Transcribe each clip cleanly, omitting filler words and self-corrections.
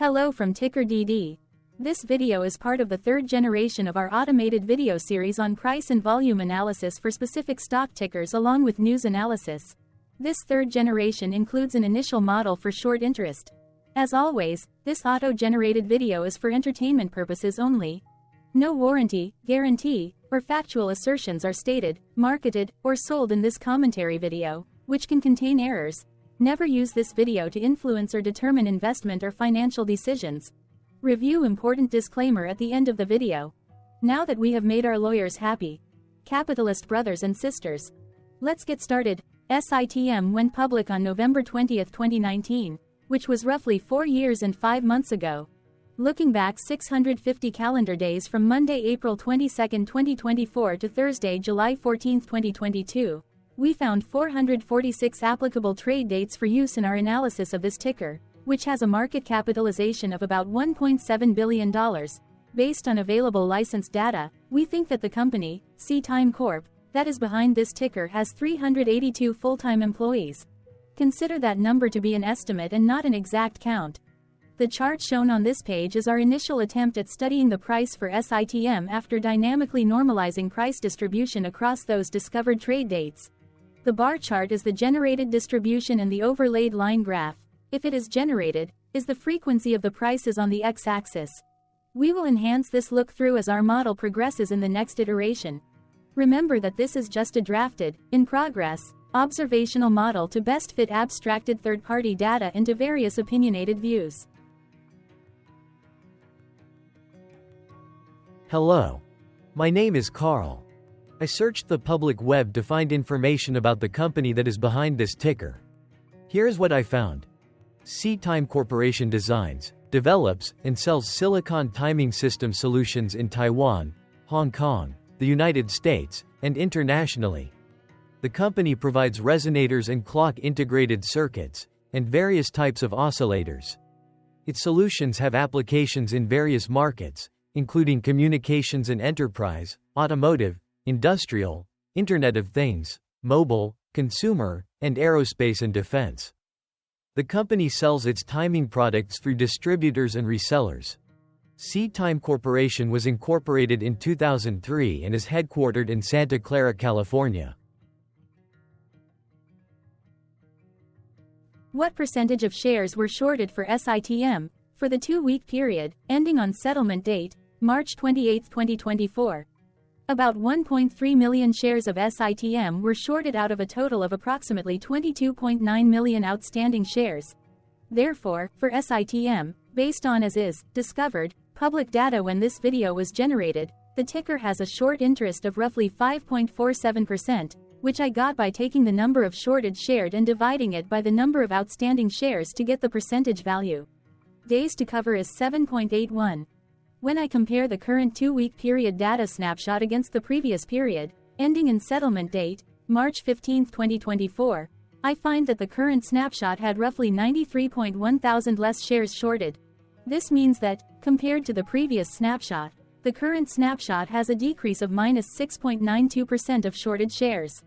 Hello from TickerDD. This video is part of the third generation of our automated video series on price and volume analysis for specific stock tickers along with news analysis. This third generation includes an initial model for short interest. As always, this auto-generated video is for entertainment purposes only. No warranty, guarantee, or factual assertions are stated, marketed, or sold in this commentary video, which can contain errors. Never use this video to influence or determine investment or financial decisions. Review important disclaimer at the end of the video. Now that we have made our lawyers happy, capitalist brothers and sisters, let's get started. SITM went public on November 20, 2019, which was roughly 4 years and 5 months ago. Looking back 650 calendar days from Monday, April 22, 2024 to Thursday, July 14, 2022, we found 446 applicable trade dates for use in our analysis of this ticker, which has a market capitalization of about $1.7 billion. Based on available licensed data, we think that the company, SITM Corp., that is behind this ticker has 382 full-time employees. Consider that number to be an estimate and not an exact count. The chart shown on this page is our initial attempt at studying the price for SITM after dynamically normalizing price distribution across those discovered trade dates. The bar chart is the generated distribution and the overlaid line graph, if it is generated, is the frequency of the prices on the x-axis. We will enhance this look-through as our model progresses in the next iteration. Remember that this is just a drafted, in progress, observational model to best fit abstracted third-party data into various opinionated views. Hello. My name is Carl. I searched the public web to find information about the company that is behind this ticker. Here's what I found. SITM Corporation designs, develops, and sells silicon timing system solutions in Taiwan, Hong Kong, the United States, and internationally. The company provides resonators and clock-integrated circuits, and various types of oscillators. Its solutions have applications in various markets, including communications and enterprise, automotive, industrial, Internet of Things, mobile, consumer, and aerospace and defense. The company sells its timing products through distributors and resellers. SITM Corporation was incorporated in 2003 and is headquartered in Santa Clara, California. What percentage of shares were shorted for SITM for the 2-week period, ending on settlement date, March 28, 2024? About 1.3 million shares of SITM were shorted out of a total of approximately 22.9 million outstanding shares. Therefore, for SITM, based on as is, discovered, public data when this video was generated, the ticker has a short interest of roughly 5.47%, which I got by taking the number of shorted shared and dividing it by the number of outstanding shares to get the percentage value. Days to cover is 7.81. When I compare the current 2-week period data snapshot against the previous period, ending in settlement date, March 15, 2024, I find that the current snapshot had roughly 93.1 thousand less shares shorted. This means that, compared to the previous snapshot, the current snapshot has a decrease of minus 6.92% of shorted shares.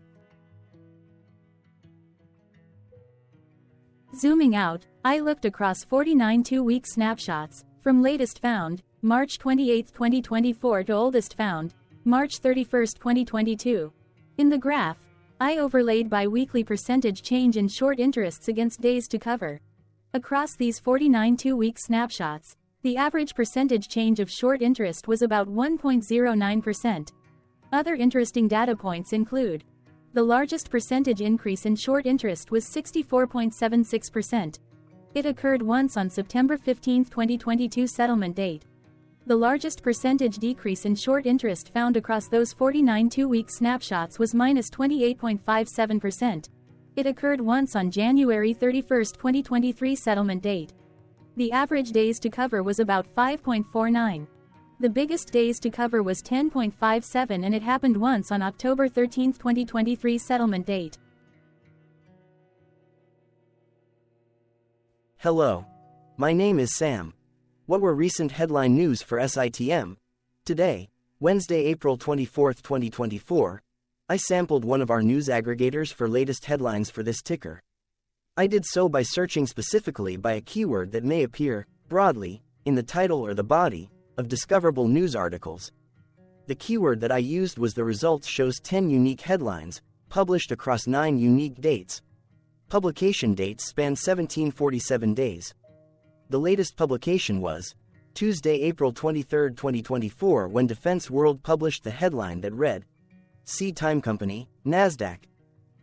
Zooming out, I looked across 49 2-week snapshots, from latest found, March 28, 2024 to oldest found, March 31, 2022. In the graph, I overlaid bi-weekly percentage change in short interests against days to cover. Across these 49 2-week snapshots, the average percentage change of short interest was about 1.09%. Other interesting data points include: the largest percentage increase in short interest was 64.76%. It occurred once on September 15, 2022 settlement date. The largest percentage decrease in short interest found across those 49 2-week snapshots was minus 28.57%. It occurred once on January 31, 2023 settlement date. The average days to cover was about 5.49. The biggest days to cover was 10.57 and it happened once on October 13, 2023 settlement date. Hello. My name is Sam. What were recent headline news for SITM? Today, Wednesday, April 24, 2024, I sampled one of our news aggregators for latest headlines for this ticker. I did so by searching specifically by a keyword that may appear broadly, in the title or the body, of discoverable news articles. The keyword that I used was the results shows 10 unique headlines, published across 9 unique dates. Publication dates span 1747 days. The latest publication was Tuesday, April 23, 2024, when Defense World published the headline that read, SITM Company, NASDAQ,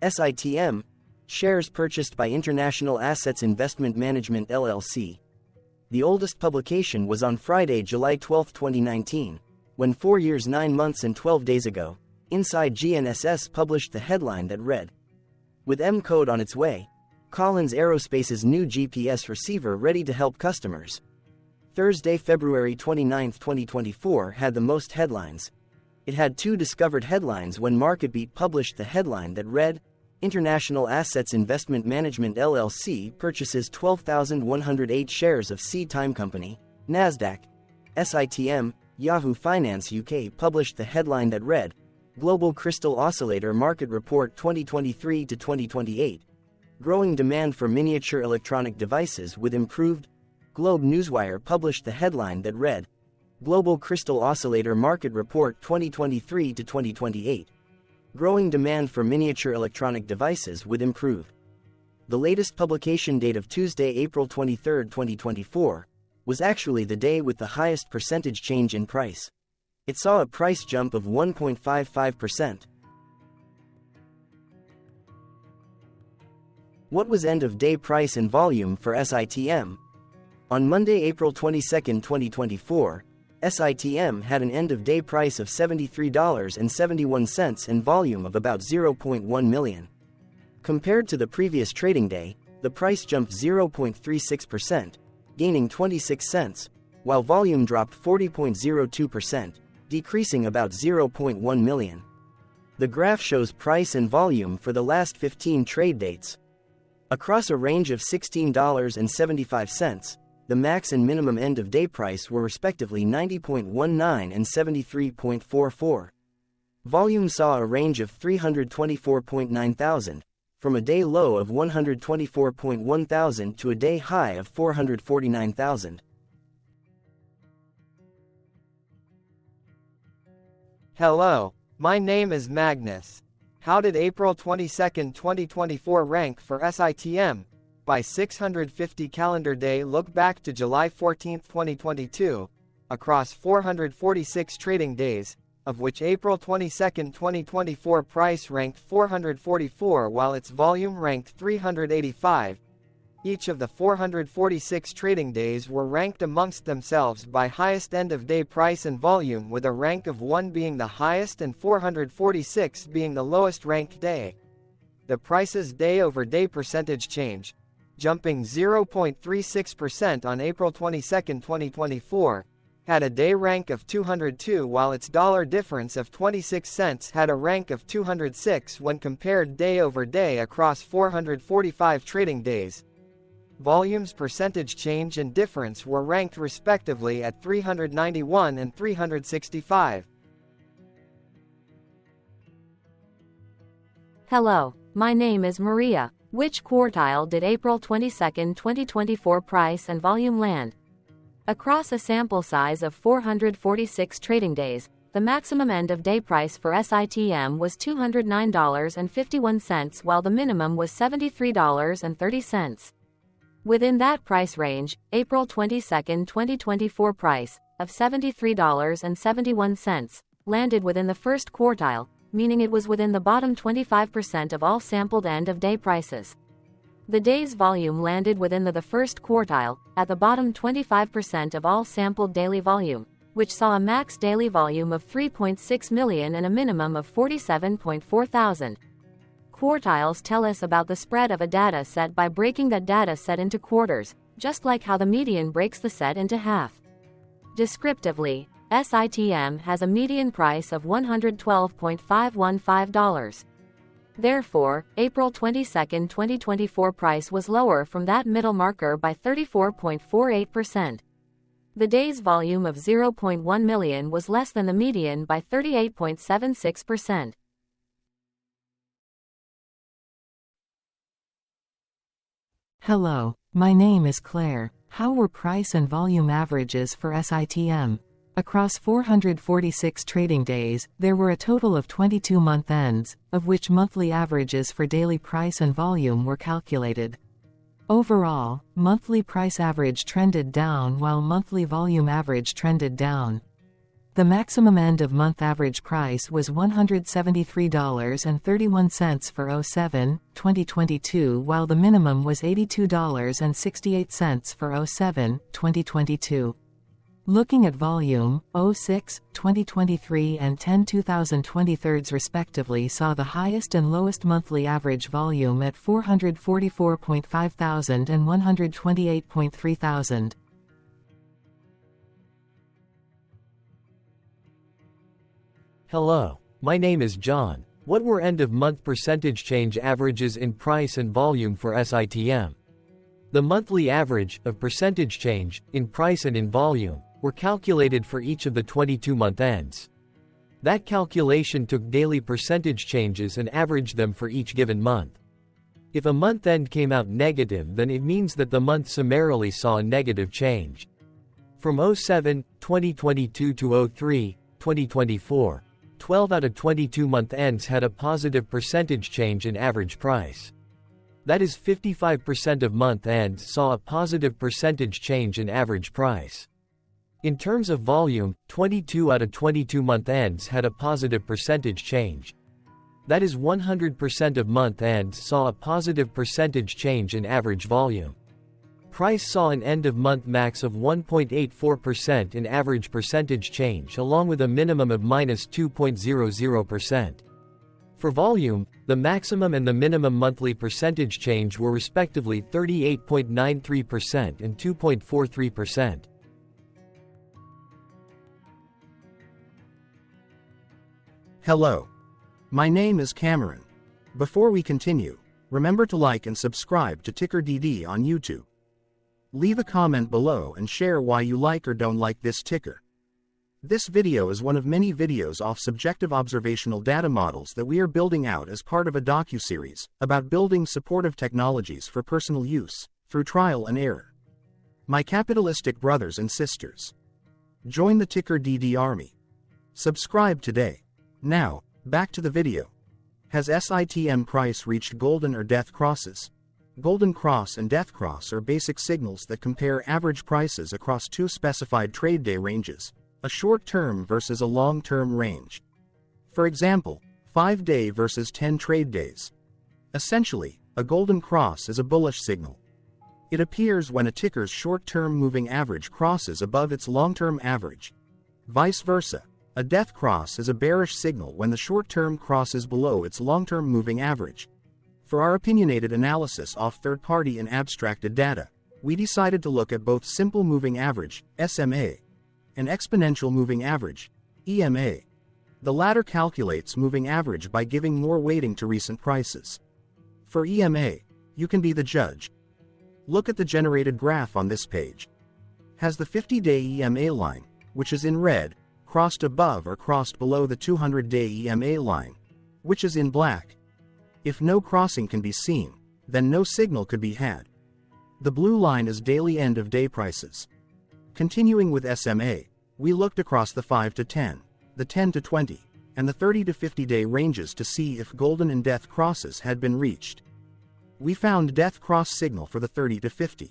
SITM, shares purchased by International Assets Investment Management LLC. The oldest publication was on Friday, July 12, 2019, when 4 years, 9 months and 12 days ago, Inside GNSS published the headline that read, with M-code on its way, Collins Aerospace's new GPS receiver ready to help customers. Thursday, February 29, 2024 had the most headlines. It had 2 discovered headlines when MarketBeat published the headline that read, International Assets Investment Management LLC purchases 12,108 shares of SITM Company, NASDAQ, SITM. Yahoo Finance UK published the headline that read, Global Crystal Oscillator Market Report 2023 to 2028. Growing demand for miniature electronic devices with improved. Globe Newswire published the headline that read, Global Crystal Oscillator Market Report 2023 to 2028. Growing demand for miniature electronic devices with improved. The latest publication date of Tuesday, April 23, 2024, was actually the day with the highest percentage change in price. It saw a price jump of 1.55%. What was end-of-day price and volume for SITM? On Monday, April 22, 2024, SITM had an end-of-day price of $73.71 and volume of about 0.1 million. Compared to the previous trading day, the price jumped 0.36%, gaining 26 cents, while volume dropped 40.02%, decreasing about 0.1 million. The graph shows price and volume for the last 15 trade dates. Across a range of $16.75, the max and minimum end-of-day price were respectively 90.19 and 73.44. Volume saw a range of 324.9 thousand, from a day low of 124.1 thousand to a day high of 449,000. Hello, my name is Magnus. How did April 22, 2024 rank for SITM? By 650 calendar day look back to July 14, 2022, across 446 trading days, of which April 22, 2024 price ranked 444 while its volume ranked 385. Each of the 446 trading days were ranked amongst themselves by highest end-of-day price and volume, with a rank of 1 being the highest and 446 being the lowest ranked day. The price's day-over-day percentage change, jumping 0.36% on April 22, 2024, had a day rank of 202 while its dollar difference of 26 cents had a rank of 206 when compared day-over-day across 445 trading days. Volume's percentage change and difference were ranked respectively at 391 and 365. Hello, my name is Maria. Which quartile did April 22, 2024 price and volume land? Across a sample size of 446 trading days, the maximum end-of-day price for SITM was $209.51 while the minimum was $73.30. Within that price range, April 22, 2024 price, of $73.71, landed within the first quartile, meaning it was within the bottom 25% of all sampled end-of-day prices. The day's volume landed within the first quartile, at the bottom 25% of all sampled daily volume, which saw a max daily volume of 3.6 million and a minimum of 47.4 thousand. Quartiles tell us about the spread of a data set by breaking that data set into quarters, just like how the median breaks the set into half. Descriptively, SITM has a median price of $112.515. Therefore, April 22, 2024 price was lower from that middle marker by 34.48%. The day's volume of 0.1 million was less than the median by 38.76%. Hello, my name is Claire. How were price and volume averages for SITM? Across 446 trading days, there were a total of 22 month ends, of which monthly averages for daily price and volume were calculated. Overall, monthly price average trended down while monthly volume average trended down. The maximum end-of-month average price was $173.31 for 07-2022 while the minimum was $82.68 for 07-2022. Looking at volume, 06-2023 and 10-2023 respectively saw the highest and lowest monthly average volume at 444.5 thousand and 128.3 thousand. Hello, my name is John. What were end-of-month percentage change averages in price and volume for SITM? The monthly average of percentage change in price and in volume were calculated for each of the 22-month ends. That calculation took daily percentage changes and averaged them for each given month. If a month end came out negative, then it means that the month summarily saw a negative change. From 07-2022 to 03-2024, 12 out of 22 month ends had a positive percentage change in average price. That is 55% of month ends saw a positive percentage change in average price. In terms of volume, 22 out of 22 month ends had a positive percentage change. That is 100% of month ends saw a positive percentage change in average volume. Price saw an end-of-month max of 1.84% in average percentage change along with a minimum of -2.00%. For volume, the maximum and the minimum monthly percentage change were respectively 38.93% and 2.43%. Hello. My name is Cameron. Before we continue, remember to like and subscribe to TickerDD on YouTube. Leave a comment below and share why you like or don't like this ticker. This video is one of many videos off subjective observational data models that we are building out as part of a docu-series about building supportive technologies for personal use, through trial and error. My capitalistic brothers and sisters, join the TickerDD army. Subscribe today. Now, back to the video. Has SITM price reached golden or death crosses? Golden cross and death cross are basic signals that compare average prices across two specified trade day ranges, a short-term versus a long-term range. For example, 5-day versus 10 trade days. Essentially, a golden cross is a bullish signal. It appears when a ticker's short-term moving average crosses above its long-term average. Vice versa, a death cross is a bearish signal when the short-term crosses below its long-term moving average. For our opinionated analysis off third-party and abstracted data, we decided to look at both simple moving average, SMA, and exponential moving average, EMA. The latter calculates moving average by giving more weighting to recent prices. For EMA, you can be the judge. Look at the generated graph on this page. Has the 50-day EMA line, which is in red, crossed above or crossed below the 200-day EMA line, which is in black? If no crossing can be seen, then no signal could be had. The blue line is daily end-of-day prices. Continuing with SMA, we looked across the 5 to 10, the 10 to 20, and the 30 to 50-day ranges to see if golden and death crosses had been reached. We found death cross signal for the 30 to 50.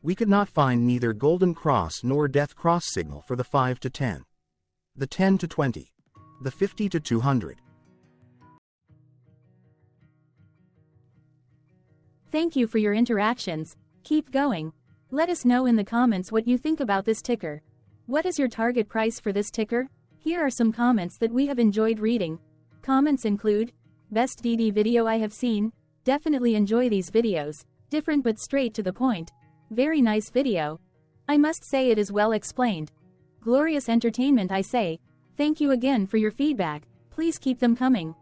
We could not find neither golden cross nor death cross signal for the 5 to 10, the 10 to 20, the 50 to 200. Thank you for your interactions. Keep going. Let us know in the comments what you think about this ticker. What is your target price for this ticker? Here are some comments that we have enjoyed reading. Comments include, best DD video I have seen, definitely enjoy these videos, different but straight to the point, very nice video. I must say it is well explained. Glorious entertainment I say, thank you again for your feedback, please keep them coming.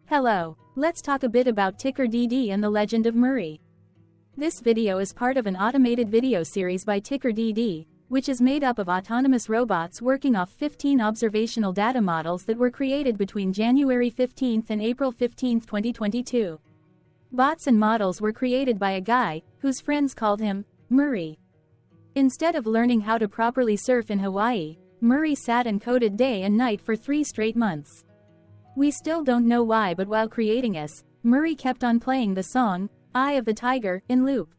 Hello, let's talk a bit about TickerDD and the Legend of Murray. This video is part of an automated video series by TickerDD, which is made up of autonomous robots working off 15 observational data models that were created between January 15 and April 15, 2022. Bots and models were created by a guy whose friends called him Murray. Instead of learning how to properly surf in Hawaii, Murray sat and coded day and night for 3 straight months. We still don't know why, but while creating us, Murray kept on playing the song, Eye of the Tiger, in loop.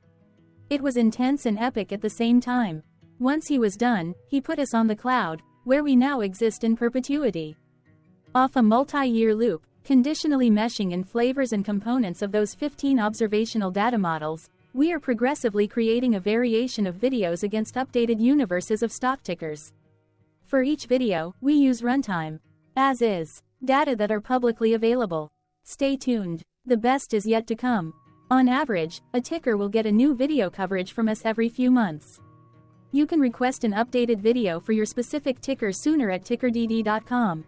It was intense and epic at the same time. Once he was done, he put us on the cloud, where we now exist in perpetuity. Off a multi-year loop, conditionally meshing in flavors and components of those 15 observational data models, we are progressively creating a variation of videos against updated universes of stock tickers. For each video, we use runtime, as is, data that are publicly available. Stay tuned. The best is yet to come. On average, a ticker will get a new video coverage from us every few months. You can request an updated video for your specific ticker sooner at TickerDD.com.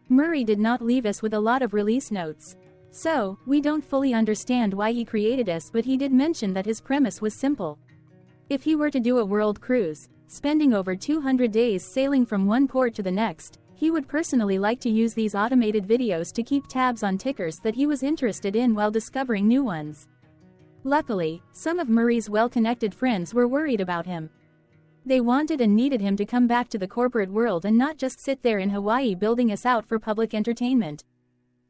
Murray did not leave us with a lot of release notes. So, we don't fully understand why he created us, but he did mention that his premise was simple. If he were to do a world cruise, spending over 200 days sailing from one port to the next, he would personally like to use these automated videos to keep tabs on tickers that he was interested in while discovering new ones. Luckily, some of Murray's well-connected friends were worried about him. They wanted and needed him to come back to the corporate world and not just sit there in Hawaii building us out for public entertainment.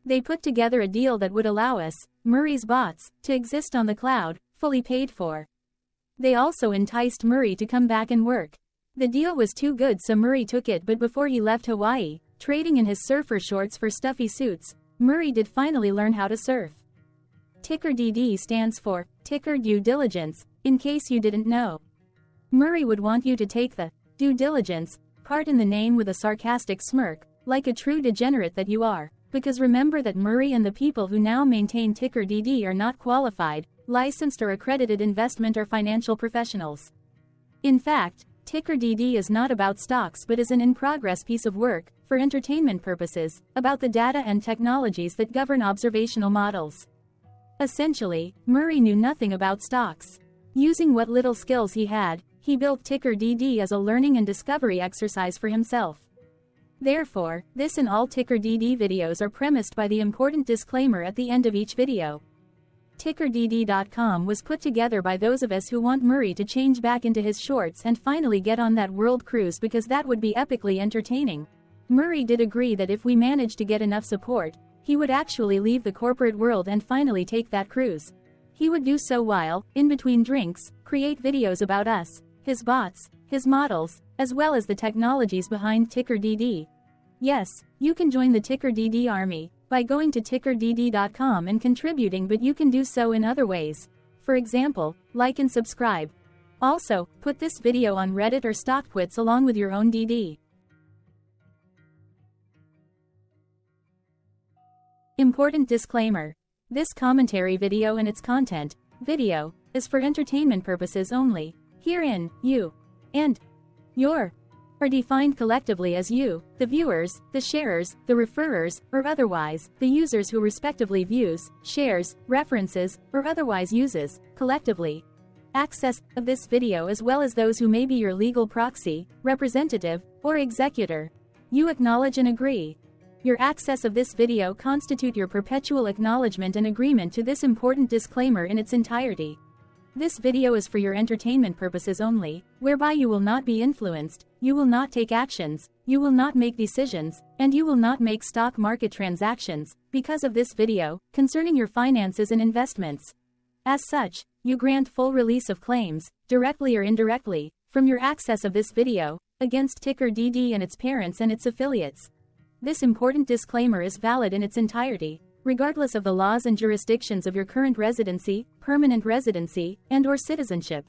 They put together a deal that would allow us, Murray's bots, to exist on the cloud, fully paid for. They also enticed Murray to come back and work. The deal was too good, so Murray took it, but before he left Hawaii, trading in his surfer shorts for stuffy suits, Murray did finally learn how to surf. TickerDD stands for Ticker Due Diligence, in case you didn't know. Murray would want you to take the due diligence part in the name with a sarcastic smirk, like a true degenerate that you are. Because remember that Murray and the people who now maintain TickerDD are not qualified, licensed or accredited investment or financial professionals. In fact, TickerDD is not about stocks but is an in-progress piece of work, for entertainment purposes, about the data and technologies that govern observational models. Essentially, Murray knew nothing about stocks. Using what little skills he had, he built TickerDD as a learning and discovery exercise for himself. Therefore, this and all TickerDD videos are premised by the important disclaimer at the end of each video. TickerDD.com was put together by those of us who want Murray to change back into his shorts and finally get on that world cruise, because that would be epically entertaining. Murray did agree that if we managed to get enough support, he would actually leave the corporate world and finally take that cruise. He would do so while, in between drinks, create videos about us, his bots, his models, as well as the technologies behind TickerDD. Yes, you can join the TickerDD army by going to TickerDD.com and contributing, but you can do so in other ways. For example, like and subscribe. Also, put this video on Reddit or StockTwits along with your own DD. Important disclaimer. This commentary video and its content, video, is for entertainment purposes only. Herein, you and your are defined collectively as you, the viewers, the sharers, the referrers, or otherwise, the users who respectively views, shares, references, or otherwise uses, collectively, access of this video, as well as those who may be your legal proxy, representative, or executor. You acknowledge and agree. Your access of this video constitute your perpetual acknowledgement and agreement to this important disclaimer in its entirety. This video is for your entertainment purposes only, whereby you will not be influenced, you will not take actions, you will not make decisions, and you will not make stock market transactions, because of this video, concerning your finances and investments. As such, you grant full release of claims, directly or indirectly, from your access of this video, against TickerDD and its parents and its affiliates. This important disclaimer is valid in its entirety, regardless of the laws and jurisdictions of your current residency, permanent residency, and/or citizenship.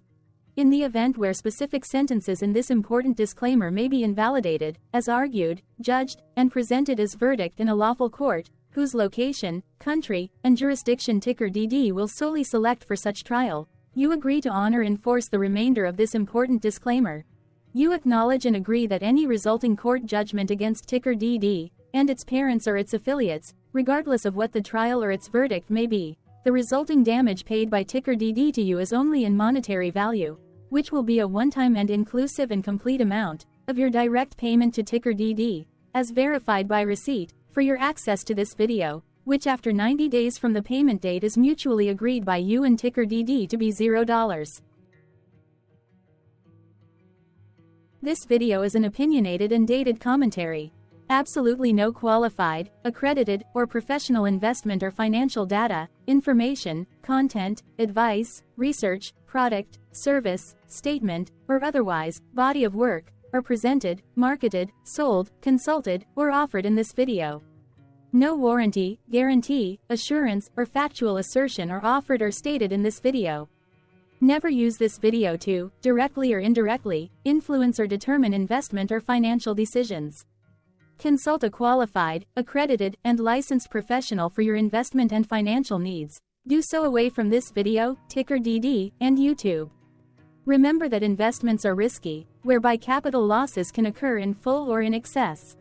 In the event where specific sentences in this important disclaimer may be invalidated, as argued, judged, and presented as verdict in a lawful court, whose location, country, and jurisdiction TickerDD will solely select for such trial, you agree to honor and enforce the remainder of this important disclaimer. You acknowledge and agree that any resulting court judgment against TickerDD, and its parents or its affiliates, regardless of what the trial or its verdict may be, the resulting damage paid by TickerDD to you is only in monetary value, which will be a one-time and inclusive and complete amount of your direct payment to TickerDD, as verified by receipt, for your access to this video, which after 90 days from the payment date is mutually agreed by you and TickerDD to be $0. This video is an opinionated and dated commentary. Absolutely no qualified, accredited, or professional investment or financial data, information, content, advice, research, product, service, statement, or otherwise, body of work, are presented, marketed, sold, consulted, or offered in this video. No warranty, guarantee, assurance, or factual assertion are offered or stated in this video. Never use this video to, directly or indirectly, influence or determine investment or financial decisions. Consult a qualified, accredited, and licensed professional for your investment and financial needs. Do so away from this video, TickerDD, and YouTube. Remember that investments are risky, whereby capital losses can occur in full or in excess.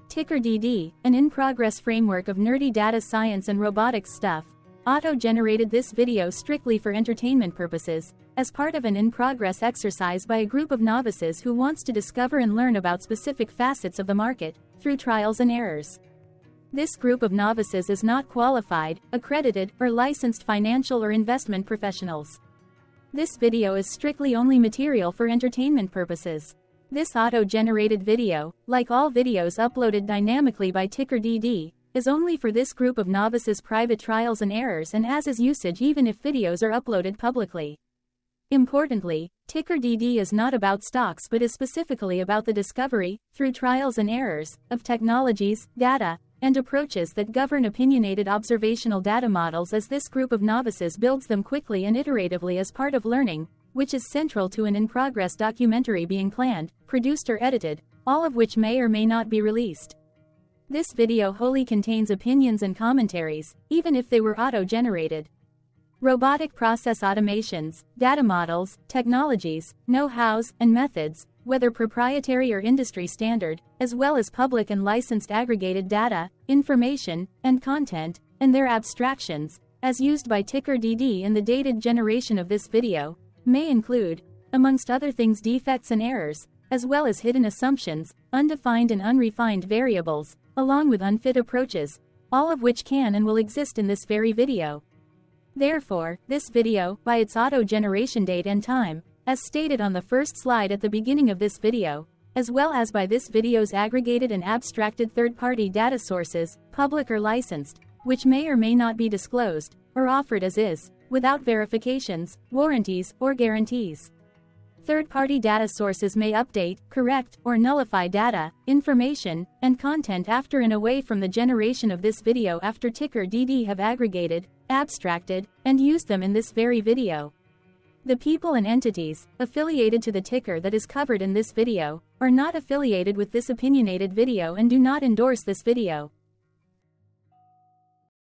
TickerDD, an in-progress framework of nerdy data science and robotics stuff, auto-generated this video strictly for entertainment purposes, as part of an in-progress exercise by a group of novices who wants to discover and learn about specific facets of the market, through trials and errors. This group of novices is not qualified, accredited, or licensed financial or investment professionals. This video is strictly only material for entertainment purposes. This auto-generated video, like all videos uploaded dynamically by TickerDD, is only for this group of novices' private trials and errors and as is usage even if videos are uploaded publicly. Importantly, TickerDD is not about stocks but is specifically about the discovery, through trials and errors, of technologies, data, and approaches that govern opinionated observational data models as this group of novices builds them quickly and iteratively as part of learning, which is central to an in-progress documentary being planned, produced or edited, all of which may or may not be released. This video wholly contains opinions and commentaries, even if they were auto-generated. Robotic process automations, data models, technologies, know-hows, and methods, whether proprietary or industry standard, as well as public and licensed aggregated data, information, and content, and their abstractions, as used by TickerDD in the dated generation of this video, may include, amongst other things, defects and errors, as well as hidden assumptions, undefined and unrefined variables, along with unfit approaches, all of which can and will exist in this very video. Therefore, this video, by its auto-generation date and time, as stated on the first slide at the beginning of this video, as well as by this video's aggregated and abstracted third-party data sources, public or licensed, which may or may not be disclosed, or offered as is, without verifications, warranties, or guarantees. Third-party data sources may update, correct, or nullify data, information, and content after and away from the generation of this video after TickerDD have aggregated, abstracted, and used them in this very video. The people and entities affiliated to the ticker that is covered in this video are not affiliated with this opinionated video and do not endorse this video.